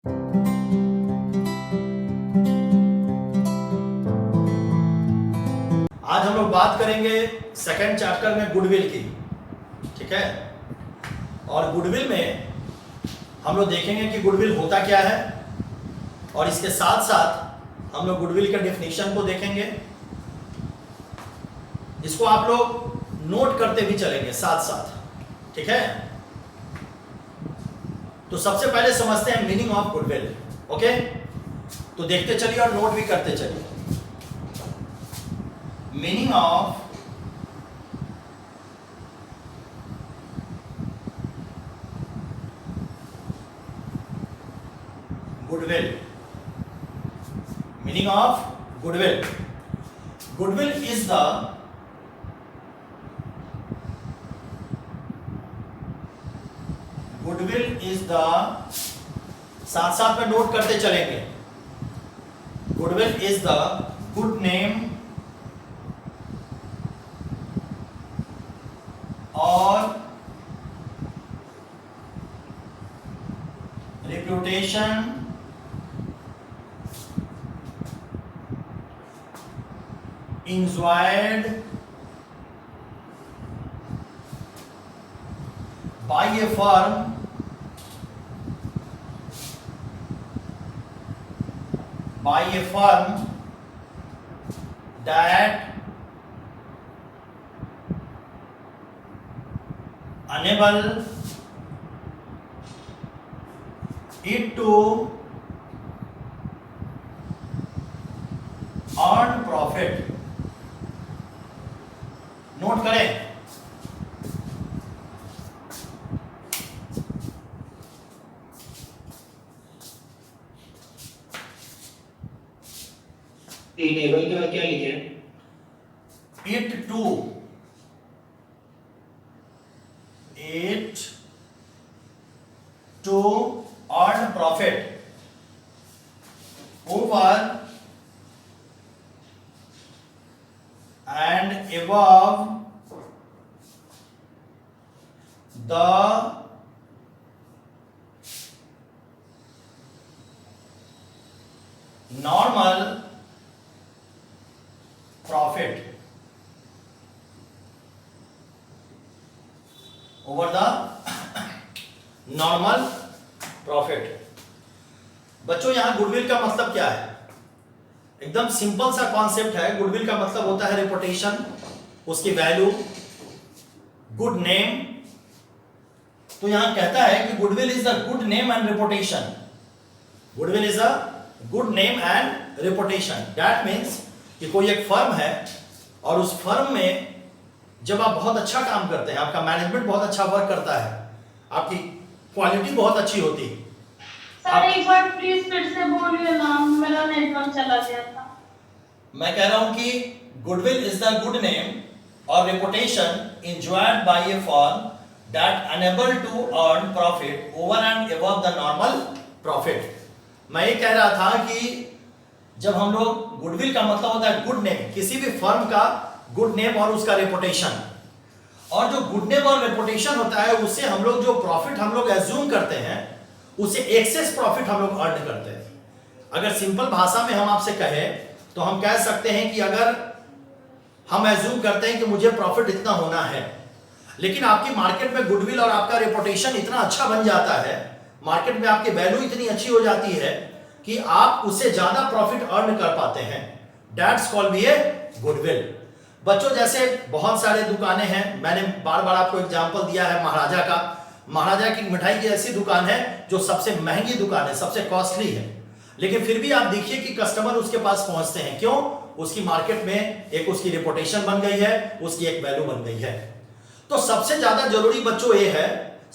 आज हम लोग बात करेंगे सेकंड चैप्टर में गुडविल की। ठीक है, और गुडविल में हम लोग देखेंगे कि गुडविल होता क्या है, और इसके साथ साथ हम लोग गुडविल के डेफिनेशन को देखेंगे। इसको आप लोग नोट करते भी चलेंगे साथ साथ। ठीक है, तो सबसे पहले समझते हैं मीनिंग ऑफ गुडविल। ओके, तो देखते चलिए और नोट भी करते चलिए। Meaning of goodwill. Meaning of goodwill. Goodwill is the साथ साथ में नोट करते चलेंगे। Goodwill is the good name और reputation enjoyed by a firm that enable it to earn profit। Note करें। टेबल के बाद क्या लिखे? it to earn profit over and above the normal profit। over the normal profit। बच्चों यहां goodwill का मतलब क्या है? एकदम सिंपल सा कॉन्सेप्ट है। गुडविल का मतलब होता है रेपुटेशन, उसकी वैल्यू, गुड नेम। तो यहां कहता है कि goodwill is the good name and reputation. Goodwill is a good name and reputation. That means कि कोई एक फर्म है और उस फर्म में जब आप बहुत अच्छा काम करते हैं, आपका मैनेजमेंट बहुत अच्छा वर्क करता है, आपकी क्वालिटी बहुत अच्छी होती है। सर एक बार प्लीज फिर से बोलिए ना, मेरा नेटवर्क चला गया था। मैं कह रहा हूं कि goodwill is the good name और reputation enjoyed by a firm that enable to earn profit over and above the normal profit. मैं ये कह रहा था कि जब हम लोग गुडविल का मतलब होता है गुड नेम, किसी भी फर्म का गुड नेम और उसका रेपुटेशन, और जो गुड नेम और रेपुटेशन होता है उससे हम लोग जो प्रॉफिट हम लोग एज्यूम करते हैं उसे एक्सेस प्रॉफिट हम लोग अर्न करते हैं। अगर सिंपल भाषा में हम आपसे कहें तो हम कह सकते हैं कि अगर हम एज्यूम करते हैं कि मुझे प्रॉफिट इतना होना है, लेकिन आपकी मार्केट में गुडविल और आपका रेपुटेशन इतना अच्छा बन जाता है, मार्केट में आपकी वैल्यू इतनी अच्छी हो जाती है कि आप उससे ज्यादा प्रॉफिट अर्न कर पाते हैं। That's called be a goodwill. बच्चों जैसे बहुत सारे दुकानें हैं, मैंने बार बार आपको एग्जांपल दिया है महाराजा का। महाराजा की मिठाई की ऐसी दुकान है जो सबसे महंगी दुकान है, सबसे कॉस्टली है, लेकिन फिर भी आप देखिए कि कस्टमर उसके पास पहुंचते हैं। क्यों? उसकी मार्केट में एक उसकी रेपुटेशन बन गई है, उसकी एक वैल्यू बन गई है। तो सबसे ज्यादा जरूरी बच्चों ये है,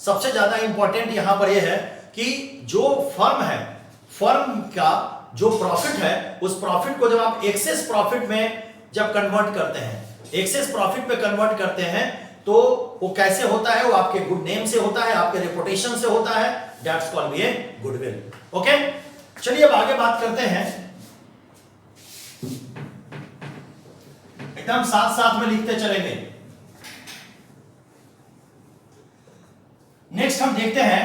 सबसे ज्यादा इंपॉर्टेंट यहां पर यह है कि जो फर्म है, फर्म का जो प्रॉफिट है, उस प्रॉफिट को जब आप एक्सेस प्रॉफिट में जब कन्वर्ट करते हैं, एक्सेस प्रॉफिट पे कन्वर्ट करते हैं, तो वो कैसे होता है? वो आपके गुड नेम से होता है, आपके रेपुटेशन से होता है। That's called be a goodwill. Okay, चलिए अब आगे बात करते हैं। एकदम साथ साथ में लिखते चलेंगे। नेक्स्ट हम देखते हैं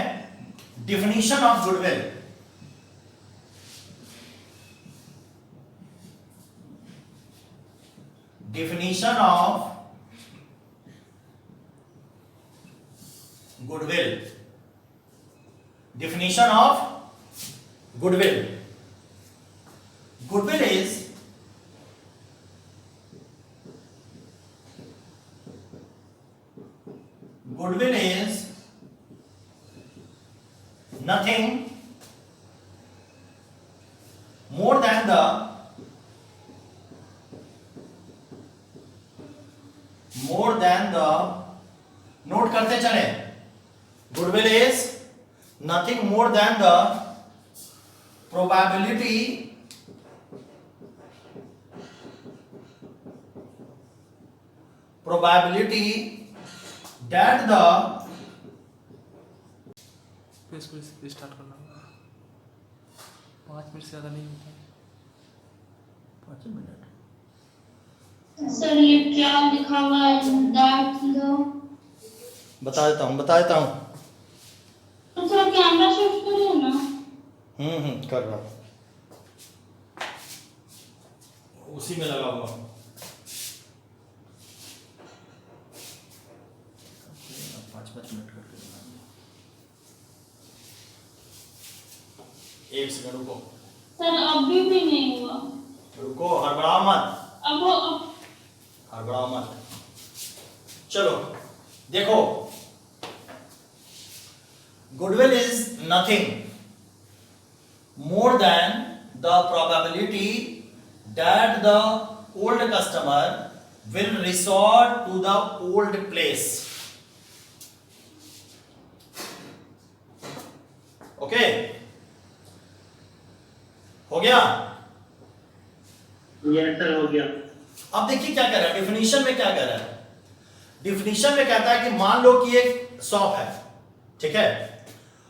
definition of goodwill. definition of goodwill. Definition of goodwill. Goodwill is nothing more than the note करते चले, goodwill is nothing more than the probability that the please start करना, 5 मिनट से ज़्यादा नहीं होता। 5 मिनट। सर ये क्या लिखा हुआ है? दैट द बता देता हूँ। तो सर कैमरा शिफ्ट करिए ना। कर रहा हूँ, उसी में लगा हुआ। 5 मिनट करके बनाएंगे। 1 सेकंड रुको। सर अभी भी नहीं हुआ। रुको, हड़बड़ाओ मत। हड़बड़ाओ मत। चलो देखो, goodwill is nothing more than the probability that the old customer will resort to the old place. Okay? हो गया? यस सर, हो गया। अब देखिए क्या कह रहा है, डिफिनीशन में क्या कह रहा है। डिफिनीशन में कहता है कि मान लो कि एक शॉप है, ठीक है,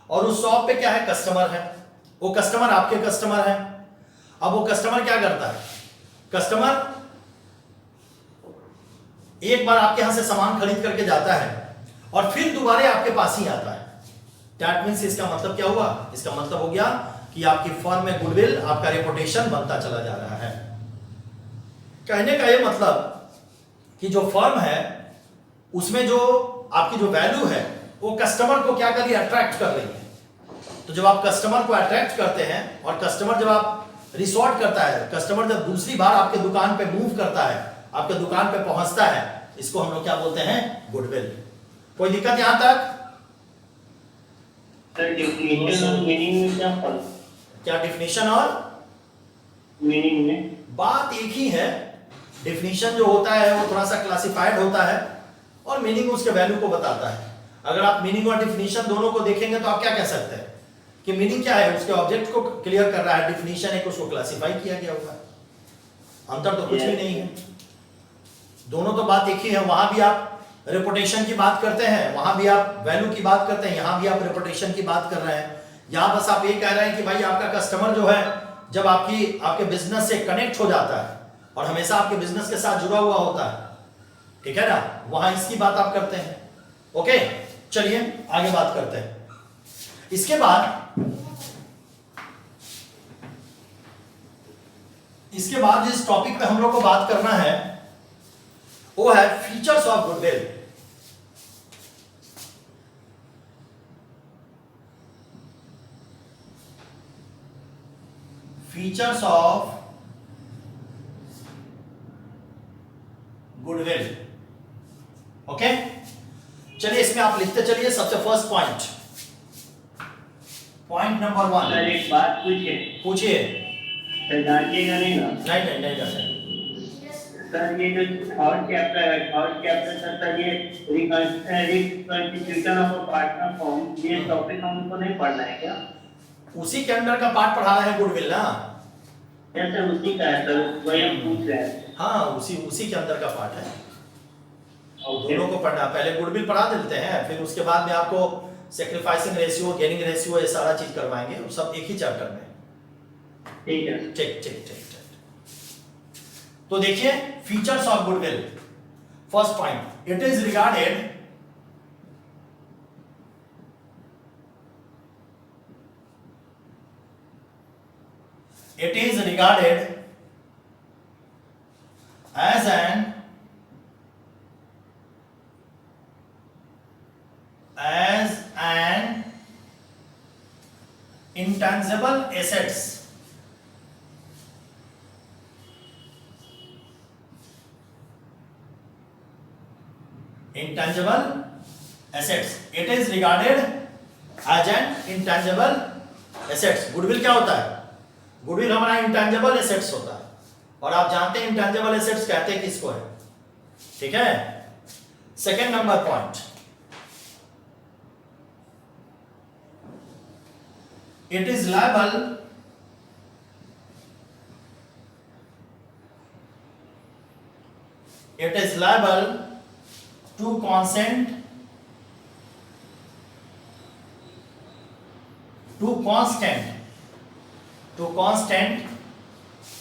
और उस शॉप पे क्या है, कस्टमर है। वो कस्टमर आपके कस्टमर है। अब वो कस्टमर क्या करता है, कस्टमर एक बार आपके यहां से सामान खरीद करके जाता है और फिर दोबारा आपके पास ही आता है। दैट मींस इसका मतलब क्या हुआ, इसका मतलब हो गया कि आपकी फर्म में गुडविल, आपका रेपुटेशन बनता चला जा रहा है। कहने का ये मतलब कि जो फर्म है उसमें जो आपकी जो वैल्यू है वो कस्टमर को क्या कर रही है, अट्रैक्ट कर रही है। तो जब आप कस्टमर को अट्रैक्ट करते हैं और कस्टमर जब आप रिसोर्ट करता है, कस्टमर जब दूसरी बार आपके दुकान पे मूव करता है, आपके दुकान पे पहुंचता है, इसको हम लोग क्या बोलते हैं, गुडविल। कोई दिक्कत यहां तक? सर डेफिनेशन और मीनिंग में क्या फर्क? क्या डिफिनेशन और मीनिंग में बात एक ही है। डिफिनेशन जो होता है वो थोड़ा सा क्लासिफाइड होता है और मीनिंग उसके वैल्यू को बताता है। अगर आप मीनिंग और डिफिनेशन दोनों को देखेंगे तो आप क्या कह सकते हैं कि मीनिंग क्या है, उसके ऑब्जेक्ट को क्लियर कर रहा है, डिफिनेशन है उसको क्लासिफाई किया गया हुआ है। अंतर तो कुछ भी नहीं है, दोनों तो बात एक ही है। वहां भी आप रेपुटेशन की बात करते हैं, वहां भी आप वैल्यू की बात करते हैं, यहां भी आप रेपुटेशन की बात कर रहे हैं। यहां बस आप ये कह रहे हैं कि भाई आपका कस्टमर जो है जब आपके बिजनेस से कनेक्ट हो जाता है और हमेशा आपके बिजनेस के साथ जुड़ा हुआ होता है, ठीक है ना, वहां इसकी बात आप करते हैं। ओके, चलिए आगे बात करते हैं। इसके बाद जिस टॉपिक पे हम लोग को बात करना है वो है features of goodwill. Features of goodwill. Okay, चलिए इसमें आप लिखते चलिए। सबसे फर्स्ट पॉइंट नंबर 1। सर एक बात पूछिए। सर डांटिएगा नहीं ना? नहीं डालेंगे। सर ये जो थर्ड चैप्टर है, सर ये reconstitution of a partner form, ये टॉपिक हमको नहीं पढ़ना है क्या? उसी के अंदर का पार्ट पढ़ा रहे हैं गुडविल ना। क्या सर उसी का है सर, वही हम पूछ रहे हैं। हाँ, उसी के अंदर का पार्ट है और दोनों को पढ़ना। पहले गुडविल पढ़ा देते हैं, फिर उसके बाद में आपको सैक्रिफाइसिंग रेशियो, गेनिंग रेशियो, ये सारा चीज करवाएंगे, वो सब एक ही चैप्टर में। ठीक है, ठीक। तो देखिए features of goodwill. First point, it is regarded as an intangible assets. Intangible assets. It is regarded as an intangible assets. Goodwill क्या होता है? गुडविल हमारा इंटेंजिबल एसेट्स होता है, और आप जानते हैं इंटेंजिबल एसेट्स कहते हैं किसको है, ठीक है। Second number point, it is liable to constant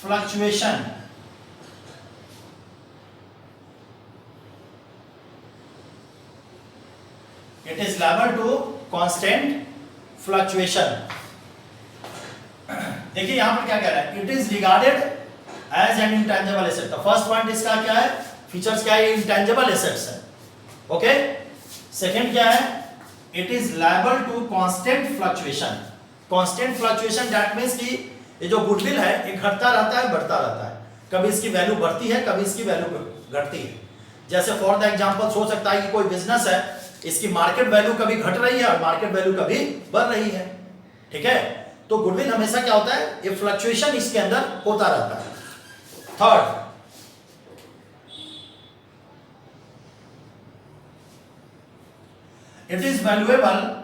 fluctuation it is liable to constant fluctuation। देखिए यहां पर क्या कह रहा है, it is regarded as an intangible asset. तो फर्स्ट पॉइंट इसका क्या है, फीचर्स क्या है, इंटेंजिबल एसेट्स है, ओके। सेकंड क्या है, it is liable to constant fluctuation. Constant fluctuation that means कि ये जो गुडविल है ये घटता रहता है, बढ़ता रहता है, कभी इसकी वैल्यू बढ़ती है, कभी इसकी वैल्यू घटती है। जैसे फॉर द एग्जांपल सोच सकता है कि कोई बिजनेस है, इसकी मार्केट वैल्यू कभी घट रही है और मार्केट वैल्यू कभी बढ़ रही है, ठीक है। तो गुडविल हमेशा क्या होता है, ये फ्लक्चुएशन इसके अंदर होता रहता है। Third, it is valuable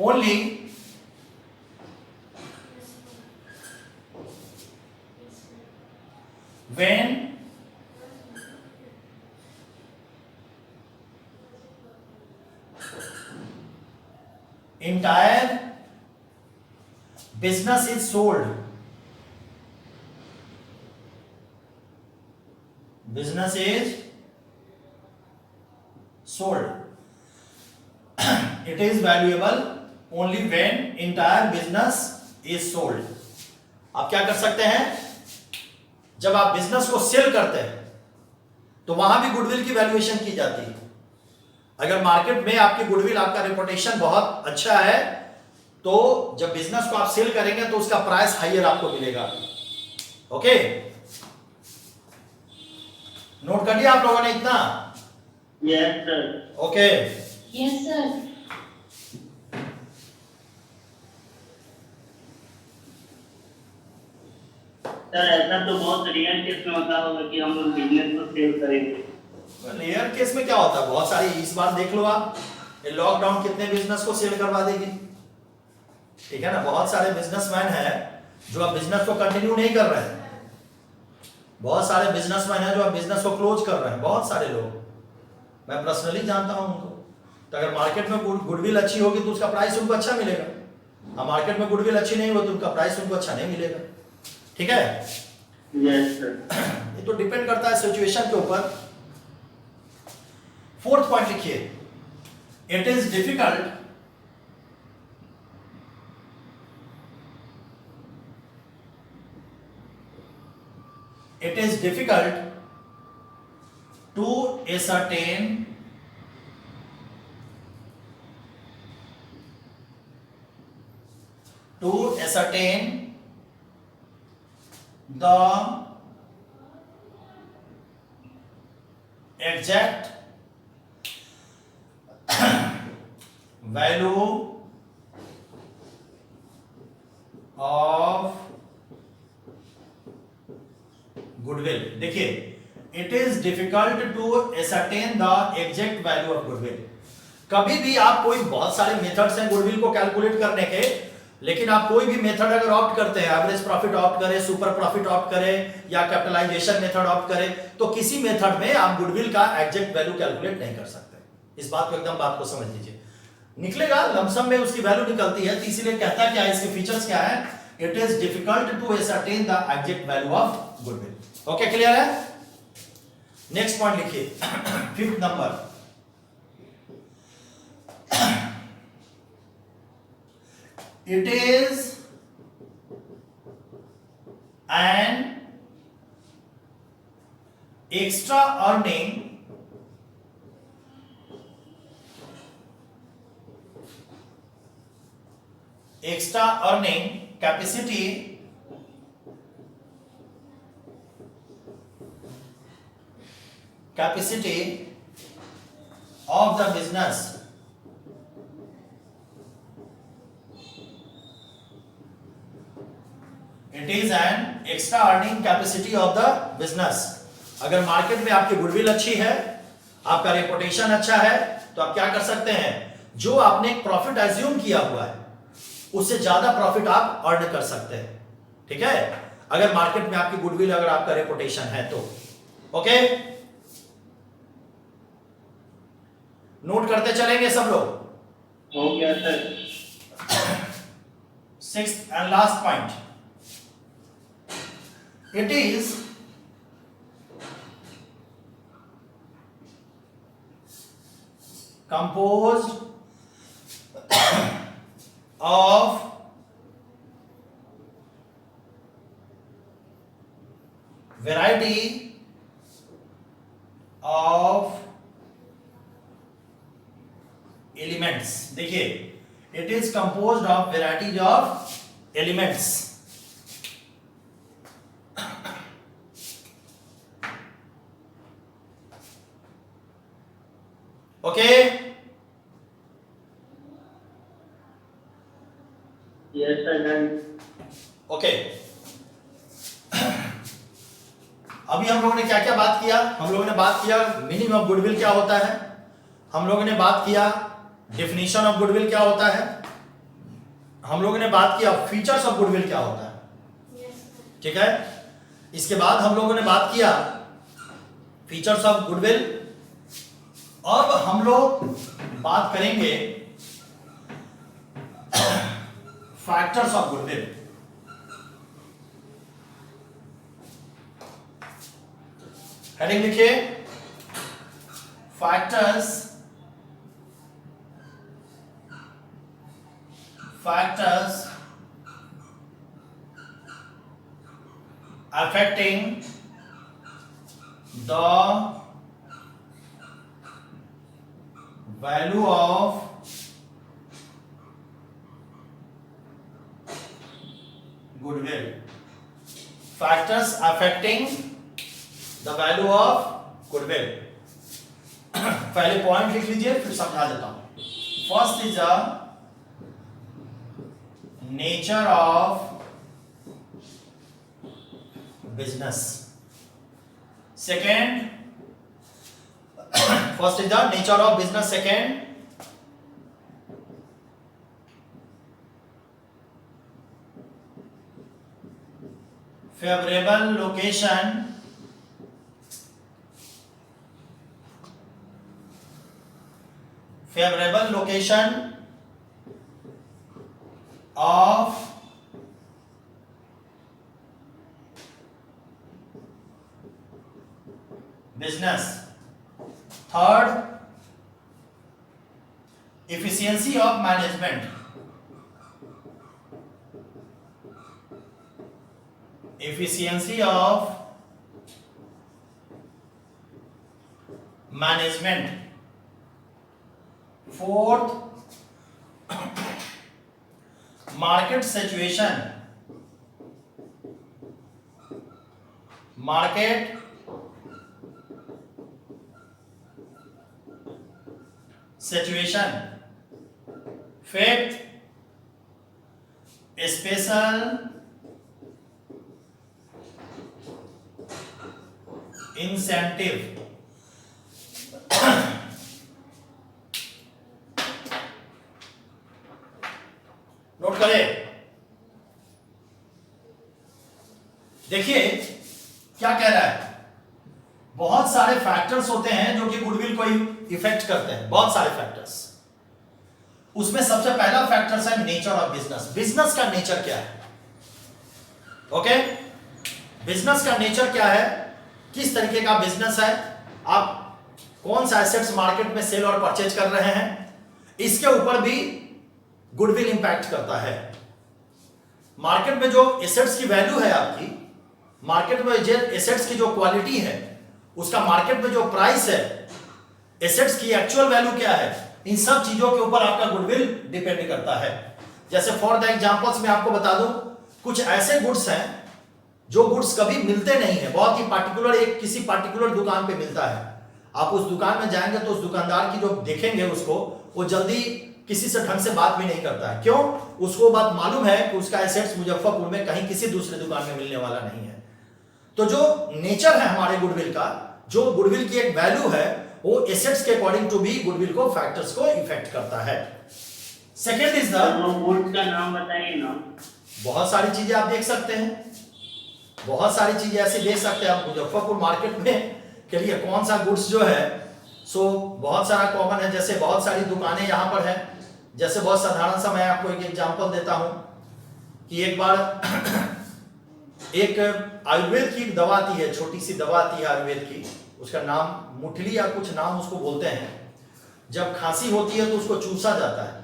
only when entire business is sold, business is sold। it is valuable only when entire business is sold। आप क्या कर सकते हैं, जब आप बिजनेस को सेल करते हैं तो वहां भी गुडविल की वैल्यूएशन की जाती है। अगर मार्केट में आपकी गुडविल, आपका रेपुटेशन बहुत अच्छा है, तो जब बिजनेस को आप सेल करेंगे तो उसका प्राइस हाइयर आपको मिलेगा, ओके। नोट कर लिया आप लोगों ने इतना? Yes sir. Okay, yes sir. Sir ऐसा तो बहुत रेयर केस में होता होगा कि हम लोग बिजनेस को सेल करेंगे। रेयर केस में क्या होता है, बहुत सारी, इस बार देख लो आप, ये लॉकडाउन कितने बिजनेस को सेल करवा देगी, ठीक है ना। बहुत सारे बिजनेसमैन हैं जो अब बिजनेस को कंटिन्यू नहीं कर रहे हैं, बहुत सारे बिजनेसमैन हैं जो अब बिजनेस को क्लोज कर रहे हैं, बहुत सारे लोग, मैं पर्सनली जानता हूं उनको। तो अगर मार्केट में गुडविल अच्छी होगी तो उसका प्राइस उनको अच्छा मिलेगा, और मार्केट में गुडविल अच्छी नहीं हो तो उनका प्राइस उनको अच्छा नहीं मिलेगा, ठीक है। Yes sir. ये तो डिपेंड करता है सिचुएशन के ऊपर। फोर्थ पॉइंट लिखिए, it is difficult to ascertain the exact value of goodwill. देखिए, it is difficult to ascertain the exact value of goodwill. कभी भी आप कोई, बहुत सारे मेथड्स हैं गुडविल को कैलकुलेट करने के, लेकिन आप कोई भी मेथड अगर ऑप्ट करते हैं, एवरेज प्रॉफिट ऑप्ट करें, सुपर प्रॉफिट ऑप्ट करें या कैपिटलाइजेशन मेथड ऑप्ट करें, तो किसी मेथड में आप गुडविल का एग्जैक्ट वैल्यू कैलकुलेट नहीं कर सकते। इस बात को एकदम, बात को समझ लीजिए, निकलेगा लमसम में उसकी वैल्यू निकलती है। तो इसीलिए कहता क्या है, इसके फीचर्स क्या है, it is difficult to ascertain the exact value of goodwill. Okay, clear है। नेक्स्ट पॉइंट लिखिए, fifth number, it is an extra earning extra earning capacity of the business it is an extra earning capacity of the business। अगर market में आपकी goodwill अच्छी है, आपका reputation अच्छा है, तो आप क्या कर सकते हैं, जो आपने एक प्रॉफिट एज्यूम किया हुआ है उससे ज्यादा प्रॉफिट आप अर्न कर सकते हैं। ठीक है, अगर मार्केट में आपकी गुडविल, अगर आपका रेपुटेशन है तो। ओके, नोट करते चलेंगे सब लोग। हो गया sir. 6th and last point, it is composed of variety of elements। देखिए, it is composed of varieties of elements। Okay, yes sir done. Okay, अभी हम लोगों ने क्या क्या बात किया? हम लोगों ने बात किया मीनिंग ऑफ गुडविल क्या होता है, हम लोगों ने बात किया डेफिनेशन ऑफ गुडविल क्या होता है, हम लोगों ने बात किया फीचर्स ऑफ गुडविल क्या होता है। ठीक है, इसके बाद हम लोगों ने बात किया फीचर्स ऑफ गुडविल। अब हम लोग बात करेंगे फैक्टर्स ऑफ गुडविल। हेडिंग लिखिए, factors affecting the value of goodwill। Factors affecting the value of goodwill। पहले पॉइंट लिख लीजिए, फिर समझा देता हूं। First is the nature of business। Second, first is the nature of business। Second, favorable location of business। Third, efficiency of management। Efficiency of management। Fourth, market situation। Market situation। Fifth, special incentive। Note करें। देखिए क्या कह रहा है, बहुत सारे factors होते हैं जो कि गुडविल को इफेक्ट करते हैं, बहुत सारे फैक्टर्स। उसमें सबसे पहला फैक्टर है नेचर ऑफ बिजनेस। बिजनेस का नेचर क्या है? ओके, बिजनेस का नेचर क्या है, किस तरीके का बिजनेस है, आप कौन सा एसेट्स मार्केट में सेल और परचेज कर रहे हैं, इसके ऊपर भी गुडविल इंपैक्ट करता है। मार्केट में जो एसेट्स की वैल्यू है आपकी, मार्केट में जो एसेट्स की जो क्वालिटी है, उसका मार्केट में जो प्राइस है, एसेट्स की एक्चुअल वैल्यू क्या है, इन सब चीजों के ऊपर आपका गुडविल डिपेंड करता है। जैसे फॉर द एग्जांपल्स मैं आपको बता दूं, कुछ ऐसे गुड्स हैं जो गुड्स कभी मिलते नहीं है, बहुत ही पार्टिकुलर एक किसी पार्टिकुलर दुकान पे मिलता है। आप उस दुकान में जाएंगे तो उस दुकानदार की जो देखेंगे उसको, वो जल्दी किसी से ढंग से बात भी नहीं करता है। क्यों? उसको बात मालूम है कि उसका एसेट्स मुजफ्फरपुर में कहीं किसी दूसरे दुकान में मिलने वाला नहीं है। तो जो नेचर है हमारे गुडविल का, जो गुडविल की एक वैल्यू है, वो एसेट्स के अकॉर्डिंग टू भी गुडविल को फैक्टर्स को इफेक्ट करता है। सेकेंड इज द, गुड्स का नाम बताइए ना। बहुत सारी चीजें आप देख सकते हैं, बहुत सारी चीजें ऐसे देख सकते हैं आप मुजफ्फरपुर मार्केट में के लिए। कौन सा गुड्स जो है सो बहुत सारा कॉमन है, जैसे बहुत सारी दुकानें यहाँ पर है। जैसे बहुत साधारण सा मैं आपको एक एग्जांपल देता हूं कि एक बार एक आयुर्वेद की दवा आती है, छोटी सी दवा आती है आयुर्वेद की, उसका नाम मुठली या कुछ नाम उसको बोलते हैं। जब खांसी होती है तो उसको चूसा जाता है।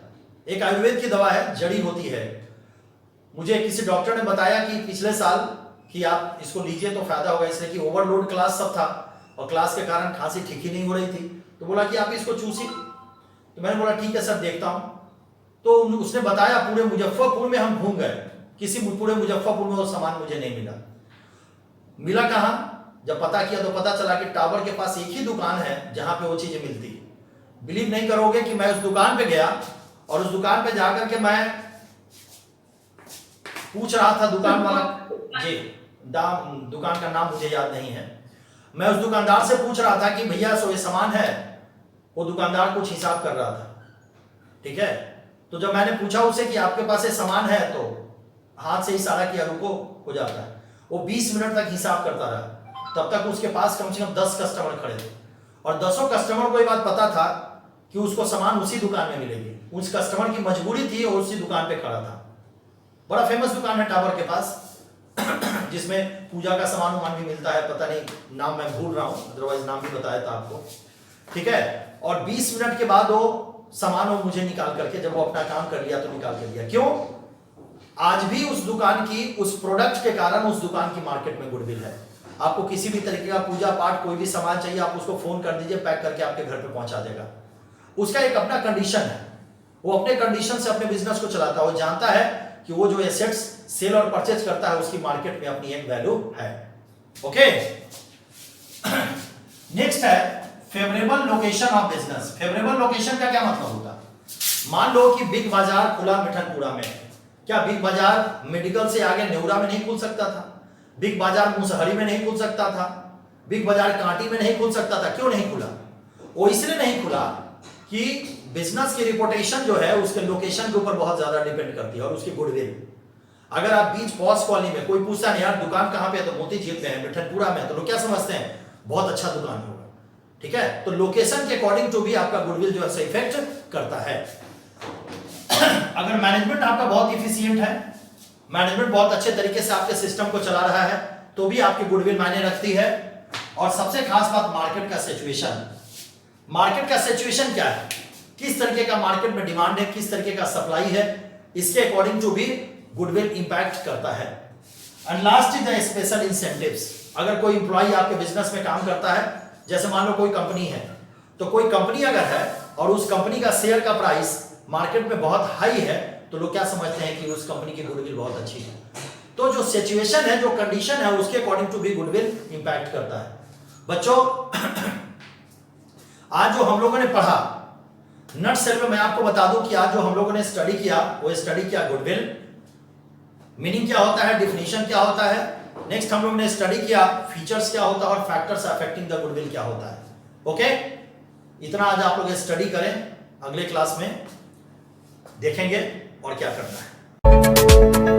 एक आयुर्वेद की दवा है, जड़ी होती है। मुझे किसी डॉक्टर ने बताया कि पिछले साल कि आप इसको लीजिए तो फायदा होगा, इसलिए कि ओवरलोड क्लास सब था और क्लास के कारण खांसी ठीक ही नहीं हो रही थी। तो बोला कि आप इसको चूसिए। तो मैंने बोला ठीक है सर, देखता हूं। तो उसने बताया, पूरे मुजफ्फरपुर में हम घूम गए, किसी पूरे मुजफ्फरपुर में वो सामान मुझे नहीं मिला। मिला कहां? जब पता किया तो पता चला कि टावर के पास एक ही दुकान है जहां पे वो चीजें मिलती है। बिलीव नहीं करोगे कि मैं उस दुकान पे गया और उस दुकान पे जाकर के मैं पूछ रहा था दुकान वाला जी, दुकान का नाम मुझे याद नहीं है। मैं उस दुकानदार से पूछ रहा था कि भैया सो ये सामान है। वो दुकानदार कुछ हिसाब कर रहा था, ठीक है। तो जब मैंने पूछा उसे कि आपके पास ये सामान है, तो हाथ से इशारा किया, रुको, हो जाता है। वो 20 मिनट तक हिसाब करता रहा। तब तक उसके पास कम से कम 10 कस्टमर खड़े थे और 10 कस्टमर को ये बात पता था कि उसको सामान उसी दुकान में मिलेगी। उस कस्टमर की मजबूरी थी और उसी दुकान पे खड़ा था। बड़ा फेमस दुकान है टावर के पास जिसमें पूजा का सामान वामान भी मिलता है, पता नहीं नाम मैं भूल रहा हूं, अदरवाइज नाम भी बताया था आपको, ठीक है। और 20 मिनट के बाद वो सामान वो मुझे निकाल करके, जब वो अपना काम कर लिया तो निकाल कर लिया। क्यों? आज भी उस दुकान की, उस प्रोडक्ट के कारण उस दुकान की मार्केट में गुडविल है। आपको किसी भी तरीके का पूजा पाठ कोई भी सामान चाहिए, आप उसको फोन कर दीजिए, पैक करके आपके घर पे पहुंचा देगा। उसका एक अपना कंडीशन है, वो अपने कंडीशन से अपने बिजनेस को चलाता है। वो जानता है कि वो जो एसेट्स सेल और परचेज करता है उसकी मार्केट में अपनी एक वैल्यू है। ओके, नेक्स्ट है favourable location of business. Favourable location का क्या मतलब होता है? मान लो कि बिग बाजार खुला मिठनपुरा में। क्या बिग बाजार मेडिकल से आगे नेवरा में नहीं खुल सकता था? बिग बाजार मुसहरी में नहीं खुल सकता था? बिग बाजार कांटी में नहीं खुल सकता था? क्यों नहीं खुला? वो इसलिए नहीं खुला कि बिजनेस की रिपोर्टेशन जो है उसके लोकेशन के ऊपर बहुत ज्यादा डिपेंड करती है और उसकी गुडविल। अगर आप बीच पॉस कॉलोनी में, कोई पूछता नहीं यार दुकान कहां पे है, तो मोती झील पे है, मिठनपुरा में, तो लोग क्या समझते हैं? बहुत अच्छा दुकान होगा, ठीक है। तो लोकेशन के अकॉर्डिंग टू भी आपका गुडविल जो है इफेक्ट करता है। अगर मैनेजमेंट आपका बहुत इफिशियंट है, मैनेजमेंट बहुत अच्छे तरीके से आपके सिस्टम को चला रहा है, तो भी आपकी गुडविल मायने रखती है। और सबसे खास बात मार्केट का सिचुएशन। मार्केट का सिचुएशन क्या है, किस तरीके का मार्केट में डिमांड है, किस तरीके का सप्लाई है, इसके अकॉर्डिंग टू भी गुडविल इंपैक्ट करता है। And last is the special incentives. अगर कोई इंप्लॉय आपके बिजनेस में काम करता है, जैसे मान लो कोई कंपनी है, तो कोई कंपनी अगर है और उस कंपनी का शेयर का प्राइस मार्केट में बहुत हाई है, तो लोग क्या समझते हैं कि उस कंपनी की गुडविल बहुत अच्छी है। तो जो सिचुएशन है, जो कंडीशन है, उसके अकॉर्डिंग टू भी गुडविल इंपैक्ट करता है। बच्चों आज जो हम लोगों ने पढ़ा नट सेल में, मैं आपको बता दूं कि आज जो हम लोगों ने स्टडी किया, वो स्टडी किया गुडविल, मीनिंग क्या होता है, डिफिनीशन क्या होता है। नेक्स्ट हम लोग ने स्टडी किया फीचर्स क्या होता है और फैक्टर्स अफेक्टिंग द गुडविल क्या होता है। ओके, इतना आज आप लोग स्टडी करें, अगले क्लास में देखेंगे और क्या करना है।